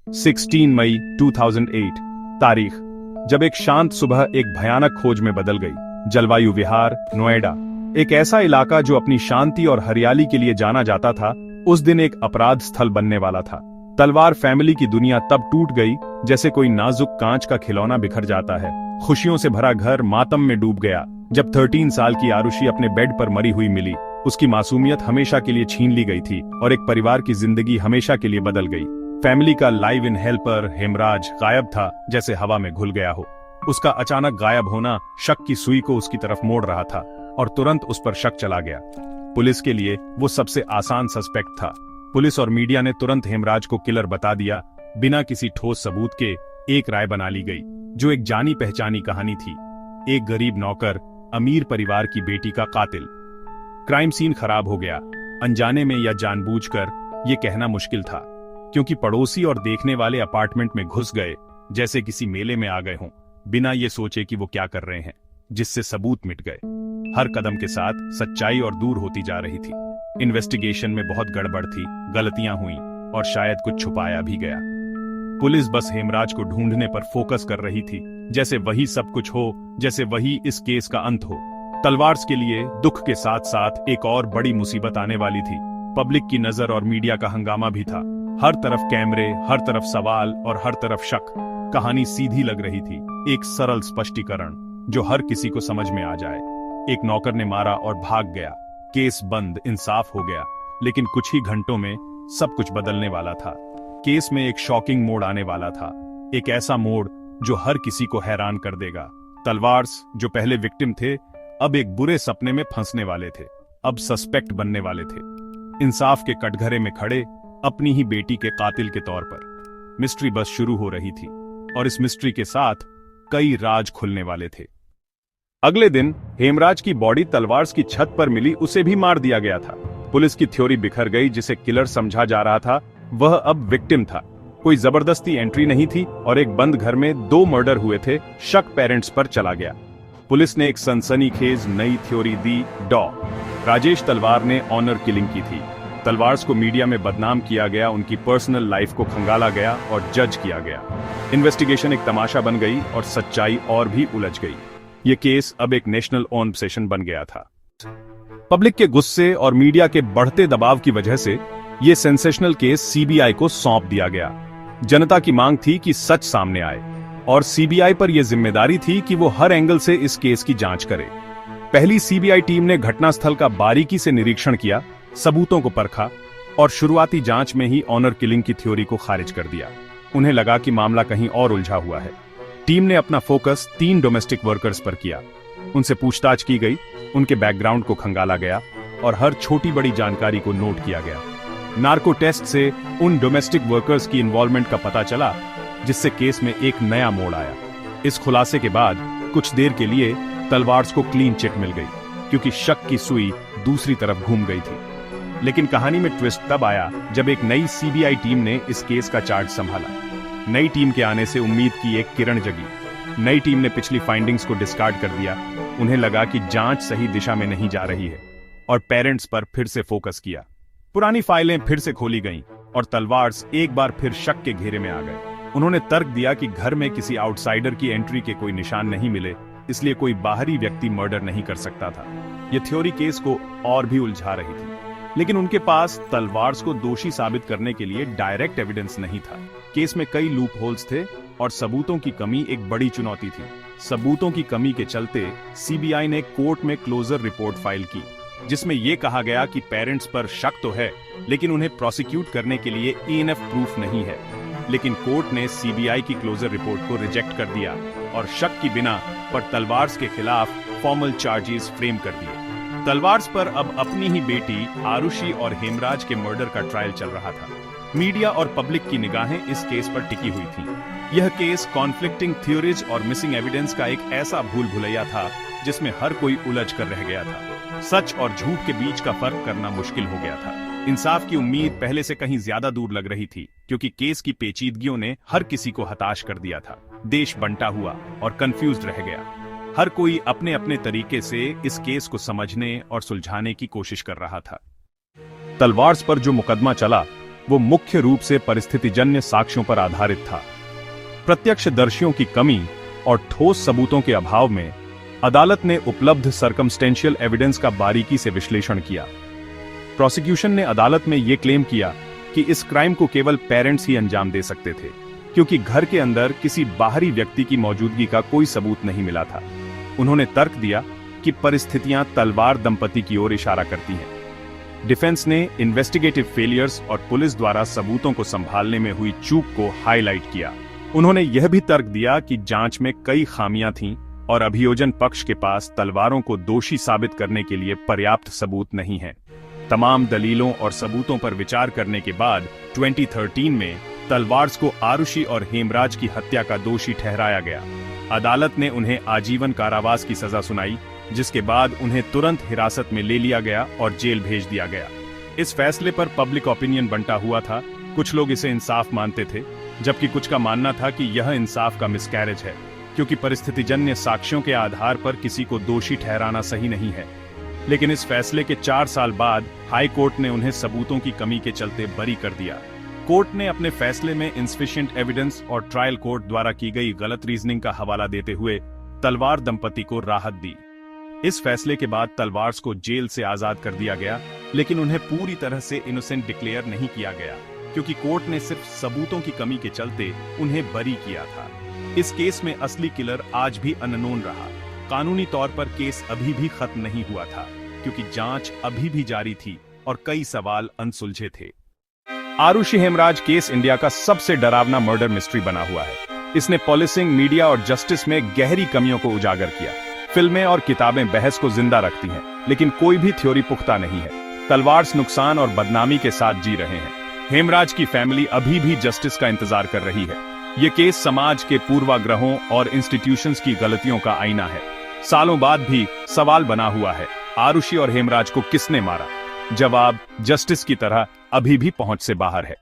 16 मई 2008 तारीख, जब एक शांत सुबह एक भयानक खोज में बदल गई। जलवायु विहार, नोएडा, एक ऐसा इलाका जो अपनी शांति और हरियाली के लिए जाना जाता था, उस दिन एक अपराध स्थल बनने वाला था। तलवार फैमिली की दुनिया तब टूट गई जैसे कोई नाजुक कांच का खिलौना बिखर जाता है। खुशियों से भरा घर मातम में डूब गया जब 13 साल की आरुषि अपने बेड पर मरी हुई मिली। उसकी मासूमियत हमेशा के लिए छीन ली गई थी और एक परिवार की जिंदगी हमेशा के लिए बदल गई। फैमिली का लाइव इन हेल्पर हेमराज गायब था, जैसे हवा में घुल गया हो। उसका अचानक गायब होना शक की सुई को उसकी तरफ मोड़ रहा था और तुरंत उस पर शक चला गया। पुलिस के लिए वो सबसे आसान सस्पेक्ट था। पुलिस और मीडिया ने तुरंत हेमराज को किलर बता दिया। बिना किसी ठोस सबूत के एक राय बना ली गई, जो एक जानी पहचानी कहानी थी। एक गरीब नौकर, अमीर परिवार की बेटी का कातिल। क्राइम सीन खराब हो गया। अनजाने में या जानबूझकर, ये कहना मुश्किल था, क्योंकि पड़ोसी और देखने वाले अपार्टमेंट में घुस गए जैसे किसी मेले में आ गए हों, बिना ये सोचे कि वो क्या कर रहे हैं, जिससे सबूत मिट गए। हर कदम के साथ सच्चाई और दूर होती जा रही थी। इन्वेस्टिगेशन में बहुत गड़बड़ थी, गलतियां हुई और शायद कुछ छुपाया भी गया। पुलिस बस हेमराज को ढूंढने पर फोकस कर रही थी, जैसे वही सब कुछ हो, जैसे वही इस केस का अंत हो। तलवार्स के लिए दुख के साथ साथ एक और बड़ी मुसीबत आने वाली थी। पब्लिक की नजर और मीडिया का हंगामा भी था। हर तरफ कैमरे, हर तरफ सवाल और हर तरफ शक। कहानी सीधी लग रही थी, एक सरल स्पष्टीकरण जो हर किसी को समझ में आ जाए। एक नौकर ने मारा और भाग गया। केस बंद, इंसाफ हो गया। लेकिन कुछ ही घंटों में सब कुछ बदलने वाला था। केस में एक शॉकिंग मोड़ आने वाला था, एक ऐसा मोड़ जो हर किसी को हैरान कर देगा। तलवार्स, जो पहले विक्टिम थे, अब एक बुरे सपने में फंसने वाले थे, अब सस्पेक्ट बनने वाले थे। इंसाफ के कटघरे में खड़े, अपनी ही बेटी के कातिल के तौर पर। मिस्ट्री बस शुरू हो रही थी और इस मिस्ट्री के साथ कई राज खुलने वाले थे। अगले दिन हेमराज की बॉडी तलवार्स की छत पर मिली, उसे भी मार दिया गया था। पुलिस की थ्योरी बिखर गई। जिसे किलर समझा जा रहा था, वह अब विक्टिम था। कोई जबरदस्ती एंट्री नहीं थी और एक बंद घर में 2 मर्डर हुए थे। शक पेरेंट्स पर चला गया। पुलिस ने एक सनसनीखेज नई थ्योरी दी। राजेश तलवार ने ऑनर किलिंग की थी। तलवार्स को मीडिया में बदनाम किया गया, उनकी पर्सनल लाइफ को खंगाला गया और जज किया गया। इन्वेस्टिगेशन एक तमाशा बन गई और सच्चाई और भी उलझ गई। ये केस अब एक नेशनल ऑब्सेशन बन गया था। पब्लिक के गुस्से और मीडिया के बढ़ते दबाव की वजह से ये सेंसेशनल केस सीबीआई को सौंप दिया गया। जनता की मांग थी कि सच सामने आए और सीबीआई पर यह जिम्मेदारी थी कि वो हर एंगल से इस केस की जांच करे। पहली सीबीआई टीम ने घटनास्थल का बारीकी से निरीक्षण किया, सबूतों को परखा और शुरुआती जांच में ही ऑनर किलिंग की थ्योरी को खारिज कर दिया। उन्हें लगा कि मामला कहीं और उलझा हुआ है। टीम ने अपना फोकस 3 डोमेस्टिक वर्कर्स पर किया। उनसे पूछताछ की गई, उनके बैकग्राउंड को खंगाला गया और हर छोटी बड़ी जानकारी को नोट किया गया। नार्को टेस्ट से उन डोमेस्टिक वर्कर्स की इन्वॉल्वमेंट का पता चला, जिससे केस में एक नया मोड़ आया। इस खुलासे के बाद कुछ देर के लिए तलवार्स को क्लीन चिट मिल गई, क्योंकि शक की सुई दूसरी तरफ घूम गई थी। लेकिन कहानी में ट्विस्ट तब आया जब एक नई सीबीआई टीम ने इस केस का चार्ज संभाला। नई टीम के आने से उम्मीद की एक किरण जगी। नई टीम ने पिछली फाइंडिंग्स को डिस्कार्ड कर दिया। उन्हें लगा कि जांच सही दिशा में नहीं जा रही है और पेरेंट्स पर फिर से फोकस किया। पुरानी फाइलें फिर से खोली गईं और तलवार्स एक बार फिर शक के घेरे में आ गए। उन्होंने तर्क दिया कि घर में किसी आउटसाइडर की एंट्री के कोई निशान नहीं मिले, इसलिए कोई बाहरी व्यक्ति मर्डर नहीं कर सकता था। यह थ्योरी केस को और भी उलझा रही थी। लेकिन उनके पास तलवार्स को दोषी साबित करने के लिए डायरेक्ट एविडेंस नहीं था। केस में कई लूप होल्स थे और सबूतों की कमी एक बड़ी चुनौती थी। सबूतों की कमी के चलते सीबीआई ने कोर्ट में क्लोजर रिपोर्ट फाइल की, जिसमें यह कहा गया कि पेरेंट्स पर शक तो है, लेकिन उन्हें प्रोसिक्यूट करने के लिए इनफ प्रूफ नहीं है। लेकिन कोर्ट ने सीबीआई की क्लोजर रिपोर्ट को रिजेक्ट कर दिया और शक की बिना पर तलवार्स के खिलाफ फॉर्मल चार्जेस फ्रेम कर दिए। तलवार्स पर अब अपनी ही बेटी आरुषि और हेमराज के मर्डर का ट्रायल चल रहा था। मीडिया और पब्लिक की निगाहें इस केस पर टिकी हुई थीं। यह केस कॉन्फ्लिक्टिंग थ्योरीज और मिसिंग एविडेंस का एक ऐसा भूल भुलैया था जिसमें हर कोई उलझ कर रह गया था। सच और झूठ के बीच का फर्क करना मुश्किल हो गया था। इंसाफ की उम्मीद पहले से कहीं ज्यादा दूर लग रही थी, क्योंकि केस की पेचीदगियों ने हर किसी को हताश कर दिया था। देश बंटा हुआ और कंफ्यूज्ड रह गया। हर कोई अपने अपने तरीके से इस केस को समझने और सुलझाने की कोशिश कर रहा था। तलवार्स पर जो मुकदमा चला वो मुख्य रूप से परिस्थितिजन्य साक्ष्यों पर आधारित था। प्रत्यक्षदर्शियों की कमी और ठोस सबूतों के अभाव में अदालत ने उपलब्ध सर्कमस्टेंशियल एविडेंस का बारीकी से विश्लेषण किया। प्रोसिक्यूशन ने अदालत में यह क्लेम किया कि इस क्राइम को केवल पेरेंट्स ही अंजाम दे सकते थे, क्योंकि घर के अंदर किसी बाहरी व्यक्ति की मौजूदगी का कोई सबूत नहीं मिला था। उन्होंने तर्क दिया कि परिस्थितियां तलवार दंपति की ओर इशारा करती हैं। डिफेंस ने इन्वेस्टिगेटिव फेलियर्स और पुलिस द्वारा सबूतों को संभालने में हुई चूक को हाईलाइट किया। उन्होंने यह भी तर्क दिया कि जांच में कई खामियां थीं और अभियोजन पक्ष के पास तलवारों को दोषी साबित करने के लिए पर्याप्त सबूत नहीं हैं। तमाम दलीलों और सबूतों पर विचार करने के बाद 2013 में तलवार्स को आरुषि और हेमराज की हत्या का दोषी ठहराया गया। अदालत ने उन्हें आजीवन कारावास की सजा सुनाई, जिसके बाद उन्हें तुरंत हिरासत में ले लिया गया और जेल भेज दिया गया। इस फैसले पर पब्लिक ओपिनियन बंटा हुआ था। कुछ लोग इसे इंसाफ मानते थे, जबकि कुछ का मानना था कि यह इंसाफ का मिसकैरेज है, क्योंकि परिस्थितिजन्य साक्ष्यों के आधार पर किसी को दोषी ठहराना सही नहीं है। लेकिन इस फैसले के 4 साल बाद हाई कोर्ट ने उन्हें सबूतों की कमी के चलते बरी कर दिया। कोर्ट ने अपने फैसले में इनसफिशिएंट एविडेंस और ट्रायल कोर्ट द्वारा की गई गलत रीजनिंग का हवाला देते हुए तलवार दंपति को राहत दी। इस फैसले के बाद तलवार्स को जेल से आजाद कर दिया गया, लेकिन उन्हें पूरी तरह से इनोसेंट डिक्लेयर नहीं किया गया, क्योंकि कोर्ट ने सिर्फ सबूतों की कमी के चलते उन्हें बरी किया था। इस केस में असली किलर आज भी अननोन रहा। कानूनी तौर पर केस अभी भी खत्म नहीं हुआ था, क्योंकि जांच अभी भी जारी थी और कई सवाल अनसुलझे थे। आरुषि हेमराज केस इंडिया का सबसे डरावना मर्डर मिस्ट्री बना हुआ है। इसने पॉलिसिंग, मीडिया और जस्टिस में गहरी कमियों को उजागर किया। फिल्में और किताबें बहस को जिंदा रखती हैं, लेकिन कोई भी थ्योरी पुख्ता नहीं है। तलवार्स नुकसान और बदनामी के साथ जी रहे हैं। हेमराज की फैमिली अभी भी जस्टिस का इंतजार कर रही है। ये केस समाज के पूर्वाग्रहों और इंस्टीट्यूशंस की गलतियों का आईना है। सालों बाद भी सवाल बना हुआ है, आरुषि और हेमराज को किसने मारा? जवाब जस्टिस की तरह अभी भी पहुंच से बाहर है।